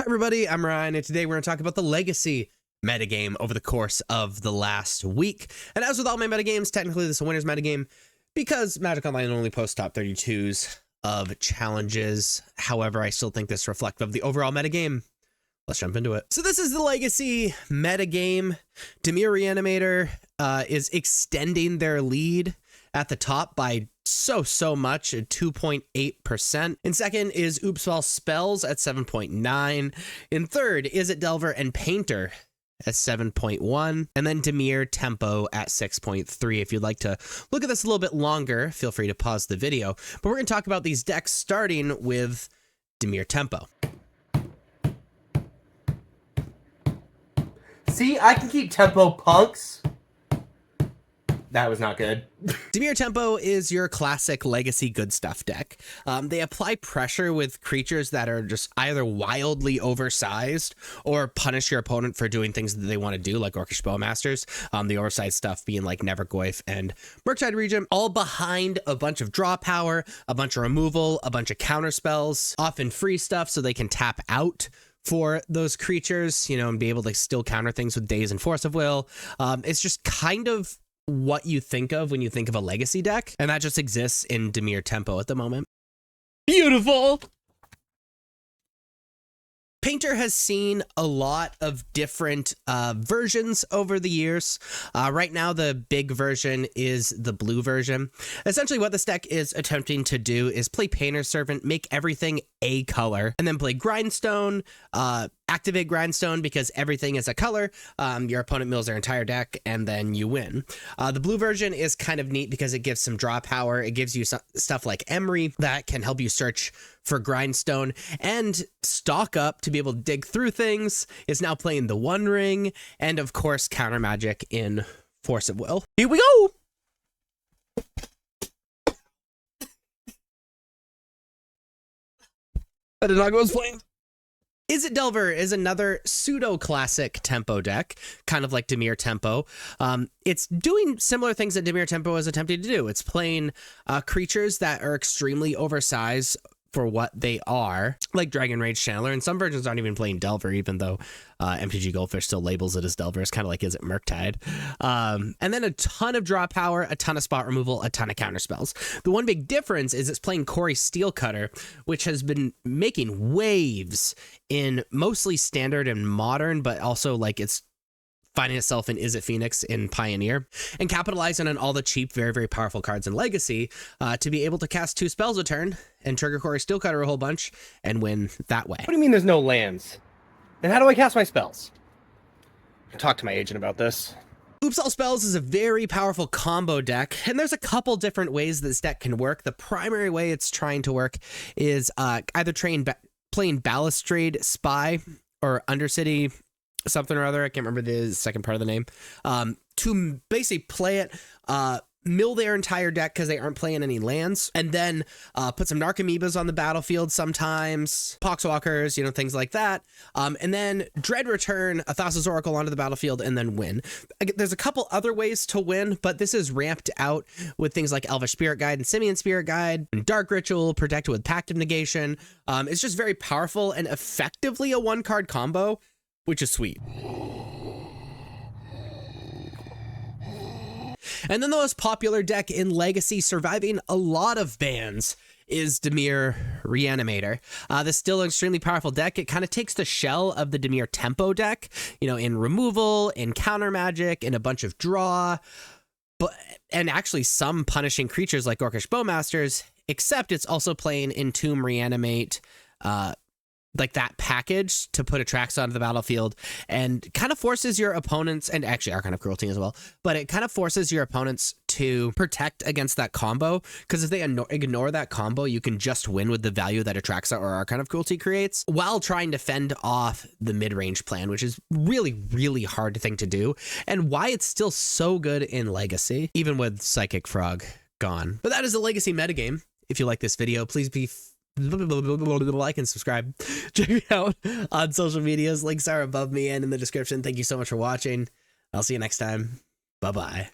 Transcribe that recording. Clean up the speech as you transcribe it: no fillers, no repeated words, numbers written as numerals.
Everybody, I'm Ryan, and today we're going to talk about the legacy metagame over the course of the last week. And as with all my metagames, technically this is a winner's metagame because Magic Online only posts top 32s of challenges. However, I still think this is reflective of the overall metagame. Let's jump into it. So this is the legacy metagame. Dimir Reanimator is extending their lead at the top by so much at 2.8%. In second is Oops All Spells at 7.9. In third is it Delver and Painter at 7.1. And then Dimir Tempo at 6.3. If you'd like to look at this a little bit longer, feel free to pause the video. But we're going to talk about these decks starting with Dimir Tempo. See, I can keep tempo punks. That was not good. Dimir Tempo is your classic legacy good stuff deck. They apply pressure with creatures that are just either wildly oversized or punish your opponent for doing things that they want to do, like Orcish Bowmasters. The oversized stuff being like Nevergoyf and Murktide Regent, all behind a bunch of draw power, a bunch of removal, a bunch of counter spells, often free stuff so they can tap out for those creatures, you know, and be able to still counter things with Daze and Force of Will. It's just kind of what you think of when you think of a legacy deck, and that just exists in Dimir Tempo at the moment. Beautiful! Painter has seen a lot of different versions over the years. Right now, the big version is the blue version. Essentially, what this deck is attempting to do is play Painter's Servant, make everything a color, and then play Grindstone, activate Grindstone because everything is a color. Your opponent mills their entire deck, and then you win. The blue version is kind of neat because it gives some draw power. It gives you stuff like Emery that can help you search for Grindstone and stock up to be able to dig through things. Is now playing the One Ring, and of course counter magic in Force of Will. Here we go! I did not go as planned. Is It Delver is another pseudo-classic tempo deck, kind of like Dimir Tempo. It's doing similar things that Dimir Tempo is attempting to do. It's playing creatures that are extremely oversized for what they are, like Dragon Rage Channeler, and some versions aren't even playing Delver, even though MTG Goldfish still labels it as Delver. It's kind of like, is it Murktide? And then a ton of draw power, a ton of spot removal, a ton of counter spells. The one big difference is it's playing Corey Steelcutter, which has been making waves in mostly standard and modern, but also like it's finding itself in Is It Phoenix in Pioneer, and capitalizing on all the cheap, very powerful cards in Legacy to be able to cast 2 spells a turn and trigger Corey Steelcutter a whole bunch and win that way. What do you mean there's no lands? And how do I cast my spells? I'll talk to my agent about this. Oops All Spells is a very powerful combo deck, and there's a couple different ways this deck can work. The primary way it's trying to work is either playing Balustrade Spy or Undercity something or other, I can't remember the second part of the name, to basically play it, mill their entire deck because they aren't playing any lands, and then put some Narcomoebas on the battlefield sometimes, Poxwalkers, you know, things like that, and then Dread Return a Thassa's Oracle onto the battlefield and then win. There's a couple other ways to win, but this is ramped out with things like Elvish Spirit Guide and Simian Spirit Guide, and Dark Ritual, protected with Pact of Negation. It's just very powerful and effectively a one-card combo, which is sweet. And then the most popular deck in Legacy, surviving a lot of bans, is Dimir Reanimator. This is still an extremely powerful deck. It kind of takes the shell of the Dimir Tempo deck, you know, in removal, in counter magic, in a bunch of draw, and actually some punishing creatures like Orcish Bowmasters, except it's also playing Entomb Reanimate, like that package to put Atraxa onto the battlefield, and kind of forces your opponents, and actually Archon of Cruelty as well, but it kind of forces your opponents to protect against that combo, because if they ignore that combo, you can just win with the value that Atraxa or Archon of Cruelty creates, while trying to fend off the mid-range plan, which is really hard thing to do, and why it's still so good in Legacy, even with Psychic Frog gone. But that is the Legacy metagame. If you like this video, please be like and subscribe. Check me out on social medias. Links are above me and in the description. Thank you so much for watching. I'll see you next time. Bye-bye.